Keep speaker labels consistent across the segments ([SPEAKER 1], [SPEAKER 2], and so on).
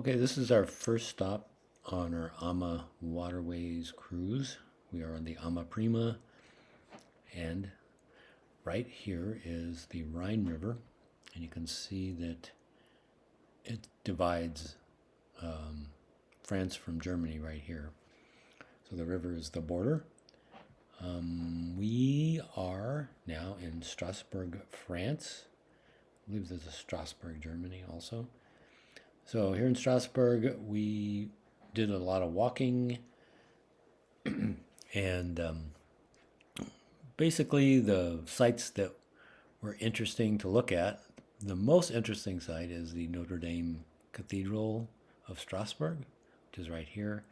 [SPEAKER 1] Okay, this is our first stop on our AMA Waterways cruise. We are on the AMAPrima, and right here is the Rhine River, and you can see that it divides France from Germany right here. So the river is the border. We are now in Strasbourg, France. I believe there's a Strasbourg, Germany also. So here in Strasbourg, we did a lot of walking, and basically the sites that were interesting to look at, the most interesting site is the Notre Cathedral of Strasbourg, which is right here.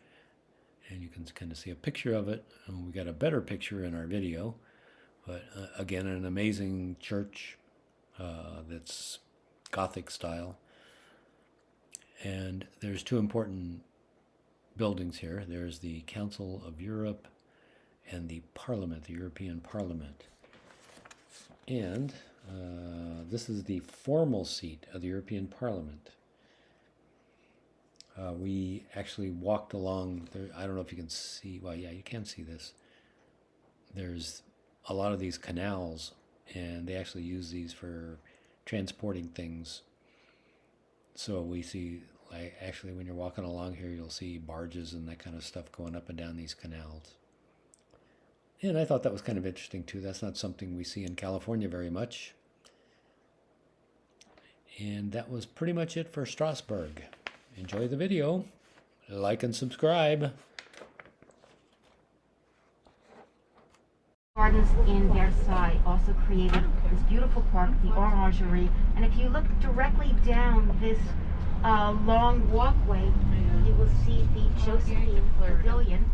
[SPEAKER 1] And you can kind of see a picture of it. And we got a better picture in our video. But again, an amazing church that's Gothic style. And there's two important buildings here. There's the Council of Europe and the Parliament, the European Parliament. And this is the formal seat of the European Parliament. We actually walked along there. I don't know if you can see. Well, yeah, you can see this. There's a lot of these canals, and they actually use these for transporting things. So we see, like, actually when you're walking along here, you'll see barges and that kind of stuff going up and down these canals. And I thought that was kind of interesting too. That's not something we see in California very much. And that was pretty much it for Strasbourg. Enjoy the video, like and subscribe.
[SPEAKER 2] Gardens in Versailles also created this beautiful park, the Orangerie. And if you look directly down this long walkway, you will see the Josephine Pavilion.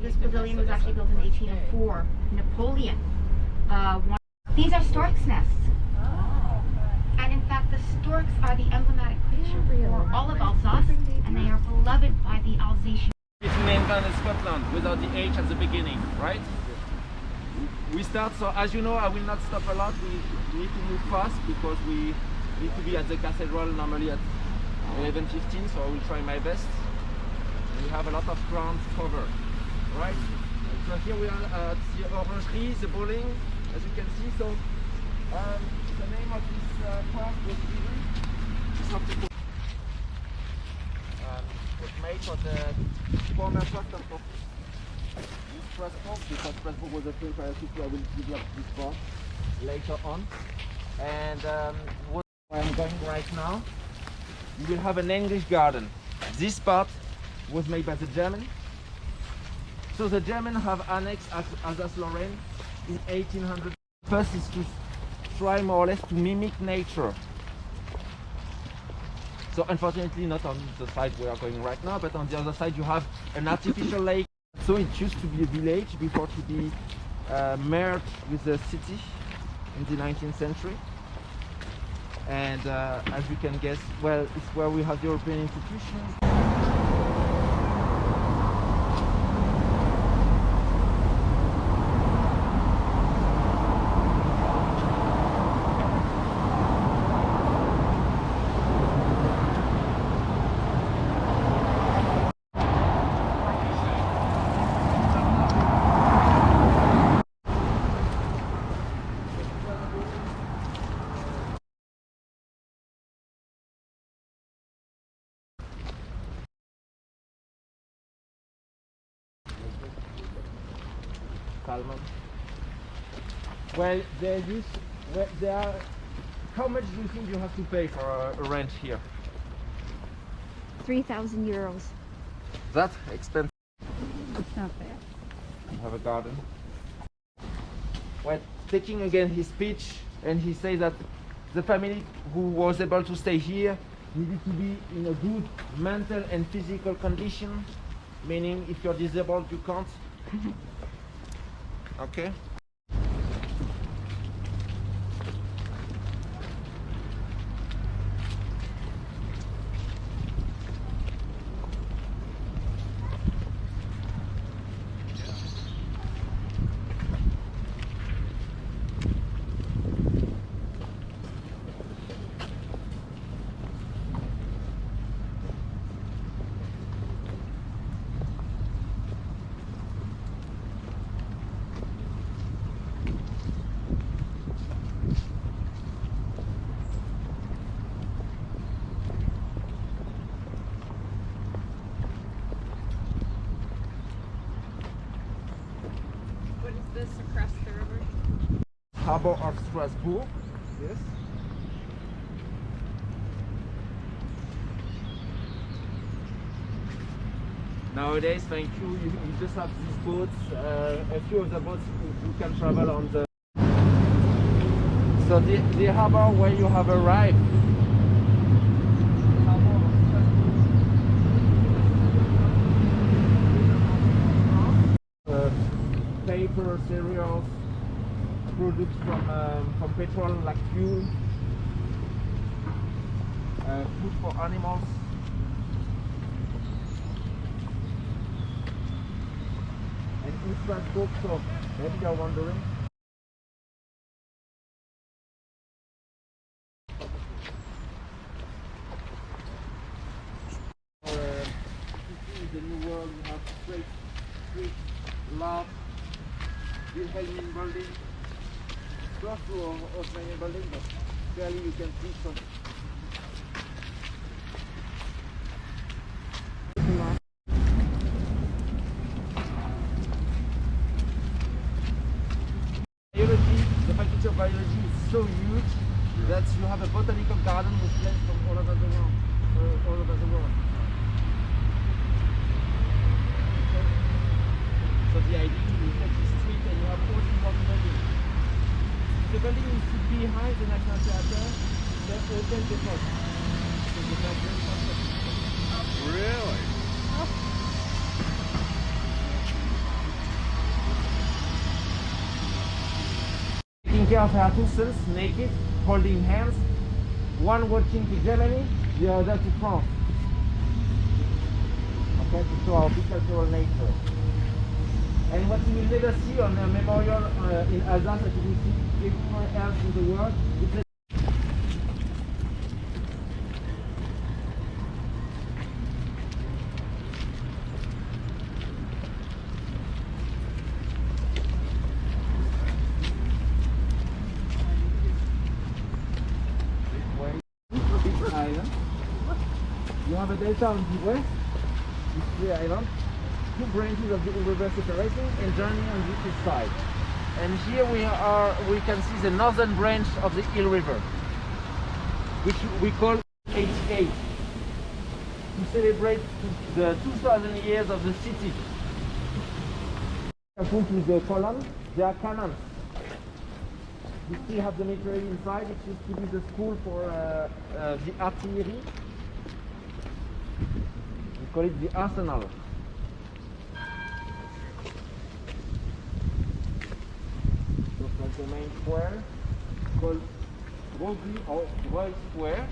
[SPEAKER 2] This pavilion was actually built in 1804. Napoleon. These are storks' nests. And in fact, the storks are the emblematic picture for all of Alsace, and they are beloved by the Alsatians.
[SPEAKER 3] Between England and Scotland, without the H at the beginning, right? We start, so as you know, I will not stop a lot. We need to move fast because we need to be at the Cathedral normally at 11:15, so I will try my best. We have a lot of ground to cover, right? So here we are at the Orangerie, the bowling, as you can see. So the name of this park was given. Was made for the former custom office in Strasbourg, because Strasbourg was a film for city. I will develop this part later on. And where I'm going right now, you will have an English garden. This part was made by the German. So the Germans have annexed Alsace-Lorraine in 1800. First is to try more or less to mimic nature. So unfortunately not on the side we are going right now, but on the other side you have an artificial lake. So it used to be a village before to be merged with the city in the 19th century. And as you can guess, well, it's where we have the European institutions. Well, they are. How much do you think you have to pay for a rent here?
[SPEAKER 4] 3,000 euros.
[SPEAKER 3] That expensive.
[SPEAKER 4] It's not bad.
[SPEAKER 3] You have a garden. Well, taking again his speech, and he says that the family who was able to stay here needed to be in a good mental and physical condition, meaning if you're disabled, you can't. Okay. harbor of Strasbourg. Yes. Nowadays, thank you, you just have these boats, a few of the boats you can travel on the... So the harbor where you have arrived, paper, cereals, products from petrol like fuel, food for animals. And in Strasbourg, so maybe you're wondering. The new world, you have street, love, Wilhelmine building, close to Australian building, but clearly you can see some. Biology, the faculty of biology is so huge that you have a botanical garden with plants from all over the world. So the idea is you take the street and you have all these modern buildings. The building is behind the National Theatre, the Hotel de Poste. So the
[SPEAKER 5] Really?
[SPEAKER 3] taking care of her two sons, naked, holding hands, one walking to Germany, the other to France. Okay, to show our bicultural nature. And what you will never see on a memorial in Alsace that you will see everywhere else in the world, it's a big island. You have a delta on the west, these three islands. Two branches of the river separating and joining on the east side. And here we can see the northern branch of the Hill River, which we call 88, to celebrate the 2000 years of the city. With the column, there are cannons. We still have the military inside. It used to be the school for the artillery. We call it the arsenal. The main square called Rosy or Royal Square.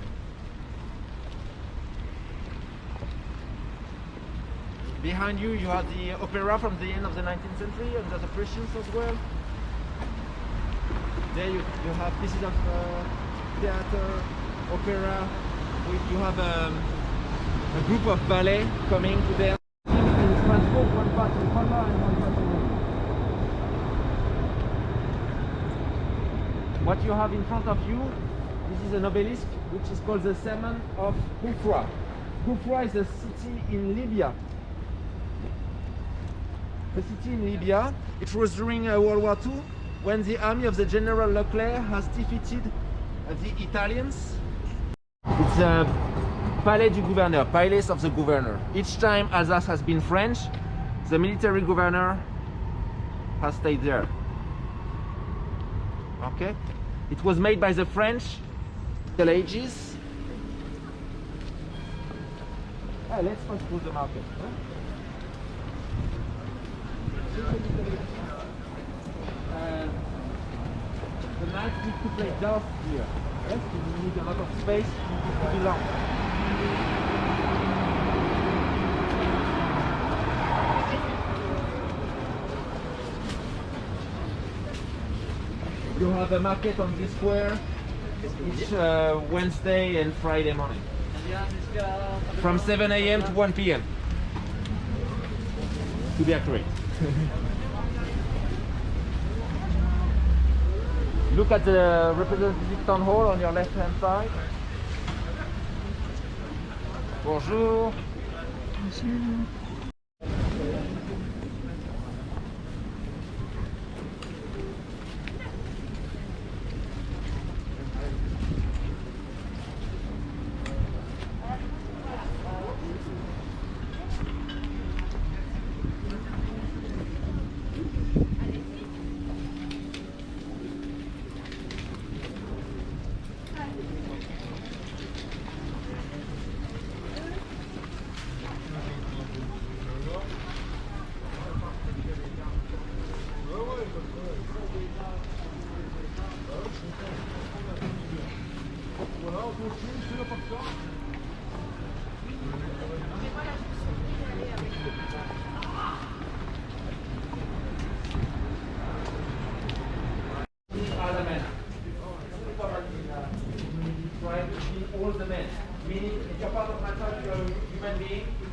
[SPEAKER 3] Behind you, you have the opera from the end of the 19th century under the Prussians as well. There you have pieces of theater, opera. You have a group of ballet coming to there. In Strasbourg, one part in color and one part in red. What you have in front of you, this is an obelisk which is called the Sermon of Kufra. Kufra is a city in Libya. The city in Libya, it was during World War II when the army of the General Leclerc has defeated the Italians. It's a Palais du Gouverneur, Palace of the Governor. Each time Alsace has been French, the military governor has stayed there. Okay? It was made by the French in the Middle Ages. Let's first through the market. The night we could play golf here. Yes, you need a lot of space to be long. You have a market on this square each Wednesday and Friday morning. From 7 a.m. to 1 p.m. to be accurate. Look at the representative town hall on your left hand side. Bonjour.
[SPEAKER 4] Bonjour.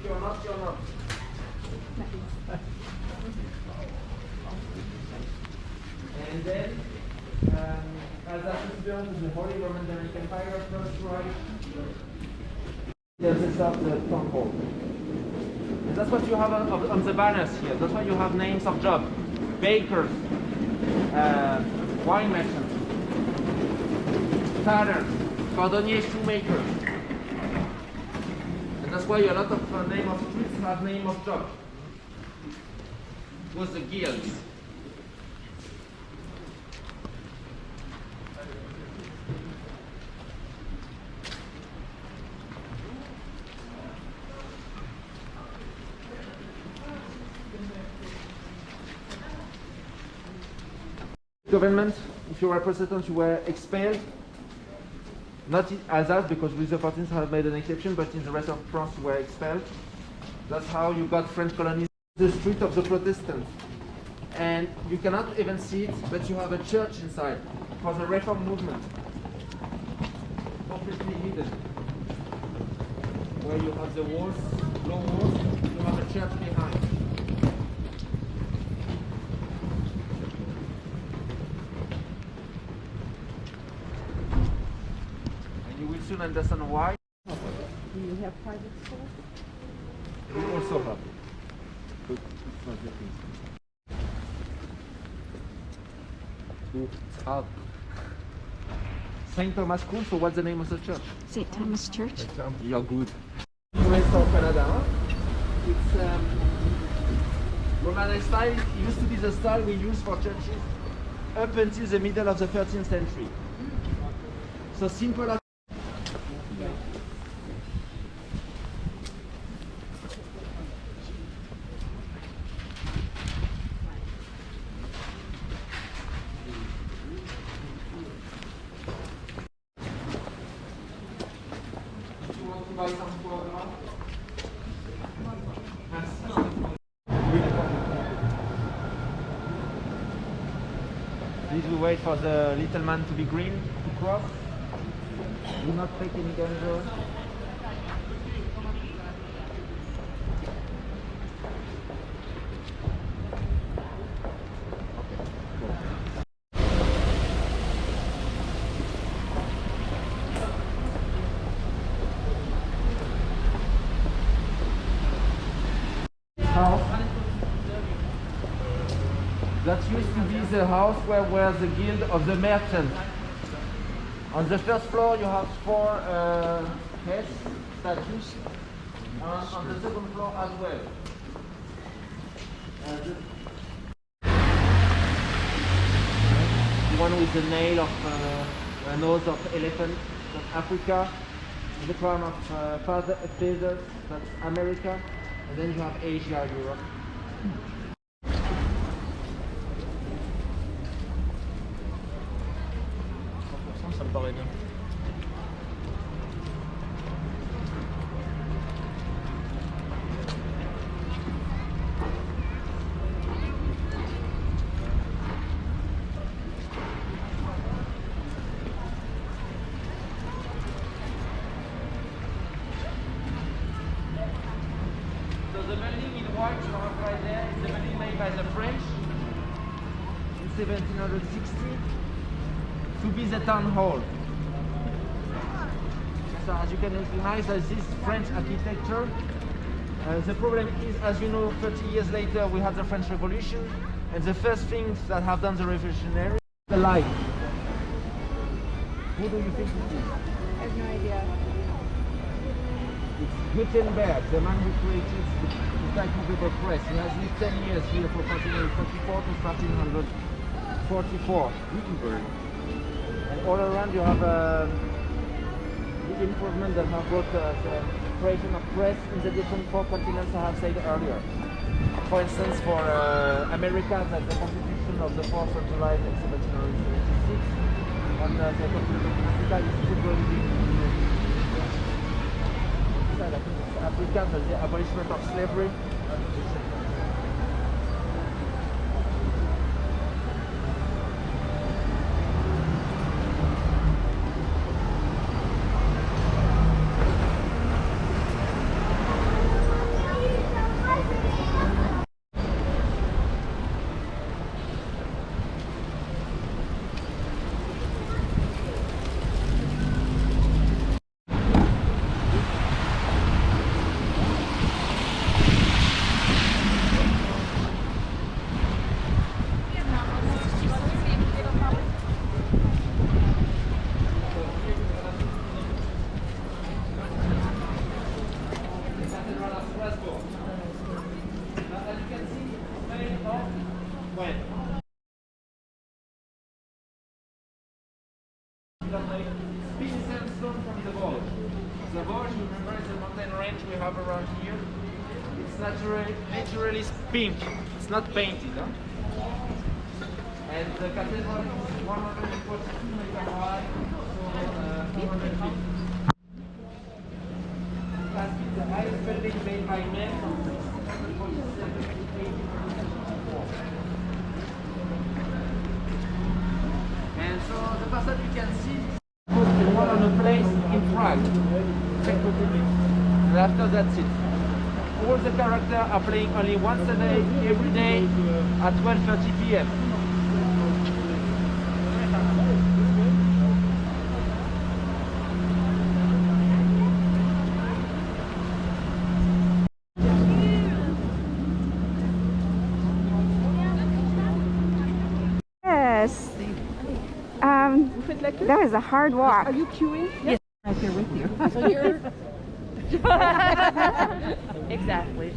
[SPEAKER 3] you're not, you're not. And then, Alsace belongs to the Holy Roman Empire, First Reich. There's a sort of town hall. And that's what you have on the banners here. That's why you have names of jobs. Bakers, wine merchants, tanners, cordonniers, shoemakers. And that's why a lot of name of streets have name of jobs. It was the guilds. Government, if you were a Protestant, you were expelled. Not in Alsace, because Louis XIV had made an exception, but in the rest of France you were expelled. That's how you got French colonies. The street of the Protestants. And you cannot even see it, but you have a church inside for the Reform movement. Completely hidden. Where you have the walls, low walls, you have a church behind. Soon understand why.
[SPEAKER 4] Do you have private schools?
[SPEAKER 3] We also have. But it's not the thing. Saint Thomas School, so what's the name of the church?
[SPEAKER 4] St. Thomas Church.
[SPEAKER 3] You're good. West of Canada, huh? It's Romanesque style. It used to be the style we use for churches up until the middle of the 13th century. So simple. Please we wait for the little man to be green to cross. Do not take any danger. That used to be the house where was the guild of the merchants. On the first floor you have 4 heads, statues, and on the second floor as well. The one with the nail of a nose of elephant, that's Africa. The crown of feathers, that's America. And then you have Asia, Europe. Ça me paraît bien. So the building in white you have right there is the building made by the French in 1760. To be the town hall. So as you can recognize, this French architecture. The problem is, as you know, 30 years later we had the French Revolution, and the first things that have done the revolutionary, the light. Who do you think it is?
[SPEAKER 4] I have no idea.
[SPEAKER 3] It's Gutenberg, the man who created the typographical press. He has lived 10 years here from 1444 to 1344. Gutenberg. All around you have big improvement that have brought the creation of press in the different 4 continents I have said earlier. For instance, for America, that's the Constitution of the 4th of July 1776. On the continent of Africa, is still going I think it's Africa, that's the abolishment of slavery. Strasbourg. As you can see, it's made of when? Spin sandstone from the Vosges. The Vosges, you remember, is a mountain range we have around here. It's naturally pink. It's not painted. Huh? And the cathedral is 142 meters high, so 400 feet. It has been the highest building made by men from 1647 to 1854. And so the facade you can see is one of the place in Prague. And after that's it. All the characters are playing only once a day, every day at 12:30 p.m.
[SPEAKER 4] Yes. That was a hard walk.
[SPEAKER 5] Are you queuing? Yes. Right there with you.
[SPEAKER 4] So you're
[SPEAKER 5] Exactly.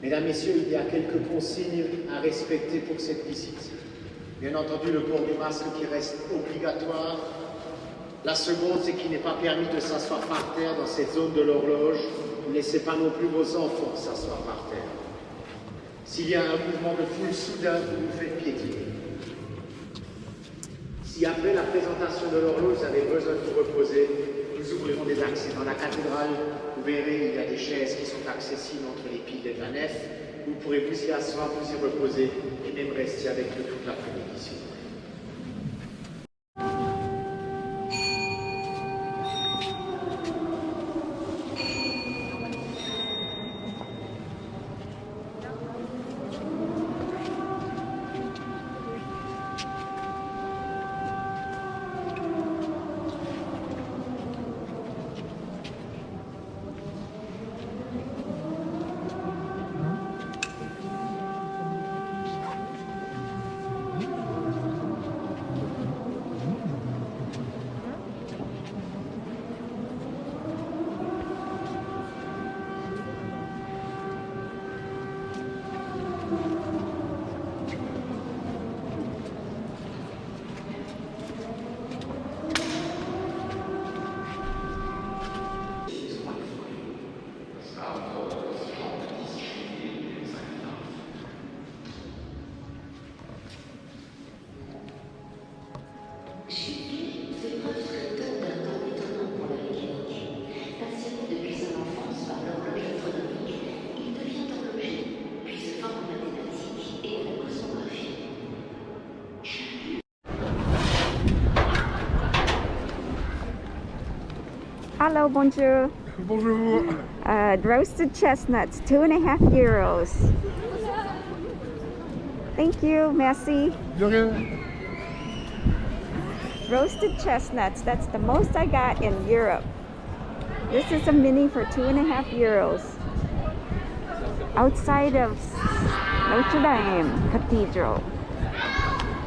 [SPEAKER 6] Mesdames, Messieurs, il y a quelques consignes à respecter pour cette visite. Bien entendu, le port du masque qui reste obligatoire. La seconde, c'est qu'il n'est pas permis de s'asseoir par terre dans cette zone de l'horloge. Ne laissez pas non plus vos enfants s'asseoir par terre. S'il y a un mouvement de foule soudain, vous vous faites piétiner. Si après la présentation de l'horloge, vous avez besoin de vous reposer, nous ouvrirons des accès. Dans la cathédrale, vous verrez, il y a des chaises qui sont accessibles entre les piles de la nef. Vous pourrez vous y asseoir, vous y reposer et même rester avec nous toute l'après-midi si vous voulez.
[SPEAKER 4] Hello, bonjour.
[SPEAKER 7] Bonjour.
[SPEAKER 4] Roasted chestnuts, €2.50. Thank you, merci.
[SPEAKER 7] De rien.
[SPEAKER 4] Roasted chestnuts, that's the most I got in Europe. This is a mini for €2.50. Outside of Notre Dame Cathedral.